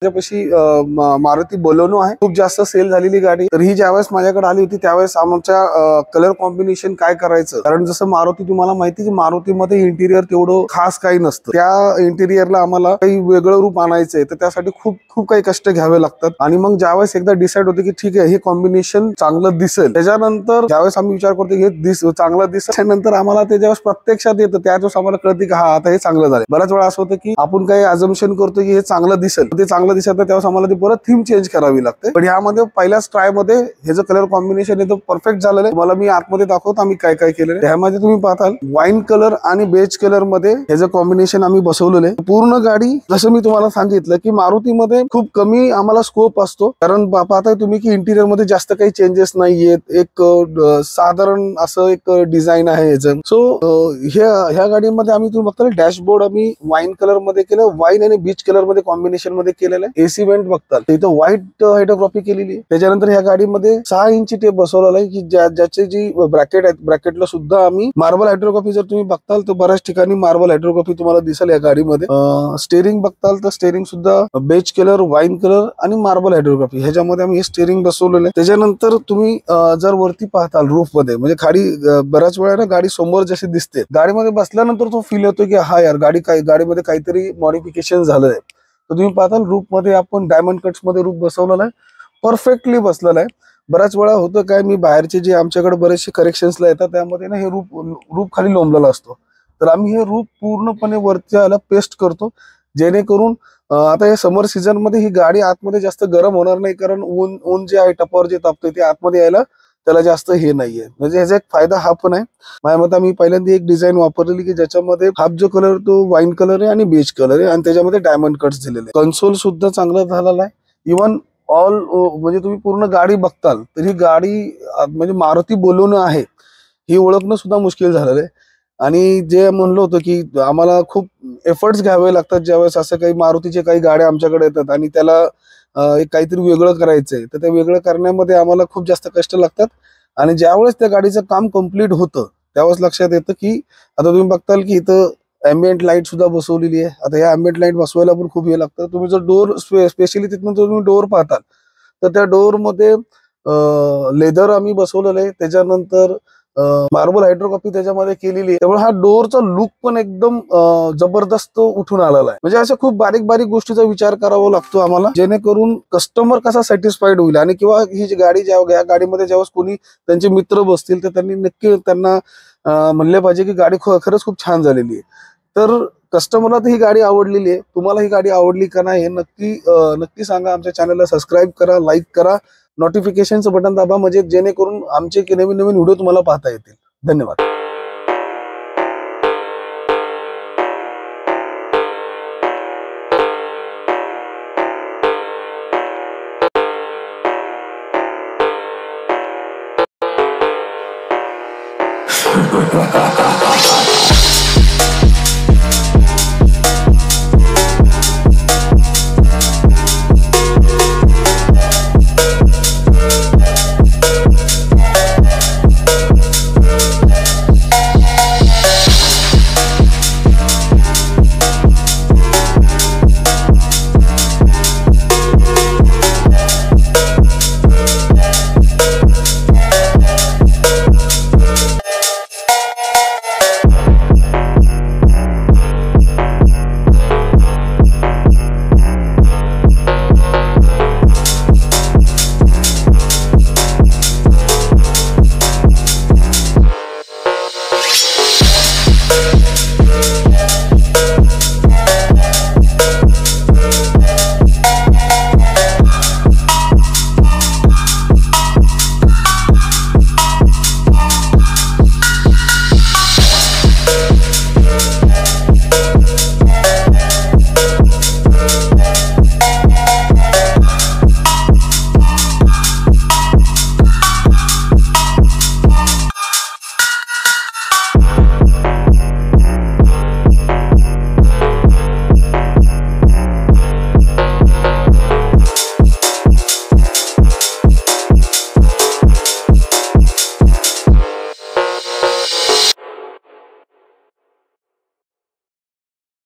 माझ्यापाशी मारुती बोलेनो आहे, खूप जास्त सेल झालेली गाडी. तर ही ज्यावेळेस माझ्याकडे आली होती त्यावेळेस आमच्या कलर कॉम्बिनेशन काय करायचं, कारण जसं मारुती तुम्हाला माहिती की मारुतीमध्ये इंटिरियर तेवढं खास काही नसतं. त्या इंटिरियरला आम्हाला काही वेगळं रूप आणायचंय, तर त्यासाठी खूप काही कष्ट घ्यावे लागतात. आणि मग ज्यावेळेस एकदा डिसाईड होते की ठीक आहे हे कॉम्बिनेशन चांगलं दिसेल, त्याच्यानंतर ज्यावेळेस आम्ही विचार करतो हे चांगलं दिसल्यानंतर आम्हाला ते ज्यावेळेस प्रत्यक्षात येतं त्यावेळेस आम्हाला कळते की हा आता हे चांगलं झालं. बऱ्याच वेळा असं होतं की आपण काही अजम्पशन करतो की हे चांगलं दिसेल, ते चांगलं दिसत त्यावेळेस आम्हाला ती परत थीम चेंज करावी लागते. पण यामध्ये पहिल्याच ट्राय मध्ये हे जे कलर कॉम्बिनेशन आहे परफेक्ट झालेलं आहे. तुम्हाला मी आतमध्ये दाखवतो आम्ही काय काय केलेलं आहे. त्यामध्ये तुम्ही पाहताल वाईन कलर आणि बेज कलर मध्ये हे जे कॉम्बिनेशन आम्ही बसवलेलं आहे. पूर्ण गाडी जसं मी तुम्हाला सांगितलं की मारुतीमध्ये खूप कमी आम्हाला स्कोप असतो, कारण पाहताय तुम्ही की इंटिरियर मध्ये जास्त काही चेंजेस नाहीयेत. एक साधारण असं एक डिझाईन आहे याचं. सो ह्या गाडीमध्ये आम्ही तुम्ही बघताल डॅशबोर्ड आम्ही वाईन कलर मध्ये केलं, वाईन आणि बीच कलर मध्ये कॉम्बिनेशन मध्ये केलेलं आहे. एसी वेंट बघताल इथं व्हाईट हायड्रोग्राफी केलेली आहे. त्याच्यानंतर ह्या गाडीमध्ये 6 इंची टेप बसवलेला आहे की ज्याचे जी ब्रॅकेट आहेत ब्रॅकेटला सुद्धा आम्ही मार्बल हायड्रोग्राफी जर तुम्ही बघताल तर बऱ्याच ठिकाणी मार्बल हायड्रोग्राफी तुम्हाला दिसेल या गाडीमध्ये. स्टेअरिंग बघताल तर स्टेअरिंग सुद्धा बेज कलर, वाईन कलर आणि मार्बल हायड्रोग्राफी ह्याच्यामध्ये आम्ही हे स्टेअरिंग बसवलेलं आहे. त्याच्यानंतर तुम्ही जर वरती पाहताल रूफ मध्ये म्हणजे खाली बऱ्याच वेळा ना गाडी समोर जशी दिसते, गाडीमध्ये बसल्यानंतर तो फील होतो की हा यार गाडीमध्ये काहीतरी मॉडिफिकेशन झालंय. तर तुम्ही पाहताल रूफ मध्ये आपण डायमंड कट्स मध्ये रूफ बसवलेला आहे, परफेक्टली बसलेला आहे. बऱ्याच वेळा होतं काय, मी बाहेरचे जे आमच्याकडे बरेचसे करेक्शन्सला येतात त्यामध्ये ना हे रूफ खाली लोंबलेला असतो. तर आम्ही हे रूफ पूर्णपणे वरच्या याला पेस्ट करतो, जेणेकरून आता या समर सीझन मध्ये ही गाडी आतमध्ये जास्त गरम होणार नाही, कारण ऊन जे आहे टपावर जे तापतोय ते आतमध्ये यायला त्याला जास्त हे नाहीये. म्हणजे ह्याचा एक फायदा हा पण आहे. माझ्या मते आम्ही पहिल्यांदा एक डिझाईन वापरलेली की ज्याच्यामध्ये हाफ जो कलर तो वाईन कलर आहे आणि बेज कलर आहे आणि त्याच्यामध्ये डायमंड कट्स दिलेले. कन्सोल सुद्धा चांगला झालेला आहे. इव्हन म्हणजे तुम्ही पूर्ण गाडी बघताल तर ही गाडी म्हणजे मारुती बोलेनो आहे ही ओळखणं सुद्धा मुश्किल झालेलं आहे. आणि जे म्हणलं होतं की आम्हाला खूप एफर्ट्स घ्यावे लागतात ज्यावेळेस असं काही मारुतीचे काही गाड्या आमच्याकडे येतात आणि त्याला एक काहीतरी वेगळं करायचंय, तर ते वेगळं करण्यामध्ये आम्हाला खूप जास्त कष्ट लागतात. आणि ज्यावेळेस त्या गाडीचं काम कम्प्लीट होतं त्यावेळेस लक्षात येतं की आता तुम्ही बघताल की इथं अँबिएंट लाईट सुद्धा बसवलेली आहे. आता या अँबिएंट लाईट बसवायला पण खूप हे लागतं. तुम्ही जर डोर स्पेशली तिथून तुम्ही डोर पाहताल तर त्या डोर मध्ये लेदर आम्ही बसवलेलं आहे. त्याच्यानंतर मार्बल हायड्रोग्राफी त्याच्यामध्ये केलेली आहे. त्यामुळे हा डोरचा लुक पण एकदम जबरदस्त उठून आलेला आहे. म्हणजे अशा खूप बारीक गोष्टीचा विचार करावा लागतो आम्हाला, जेणेकरून कस्टमर कसा सॅटिस्फाईड होईल. आणि किंवा ही जी गाडी या गाडीमध्ये ज्यावेळेस कोणी त्यांचे मित्र बसतील तर त्यांनी नक्की त्यांना म्हणले पाहिजे की गाडी खरंच खूप छान झालेली आहे. तर कस्टमरला तर ही गाडी आवडलेली आहे. तुम्हाला ही गाडी आवडली का नाही हे नक्की सांगा. आमच्या चॅनलला सबस्क्राईब करा, लाईक करा, नोटिफिकेशनचं बटन दाबा, म्हणजे जेणेकरून आमचे नवीन व्हिडिओ तुम्हाला पाहता येतील. धन्यवाद.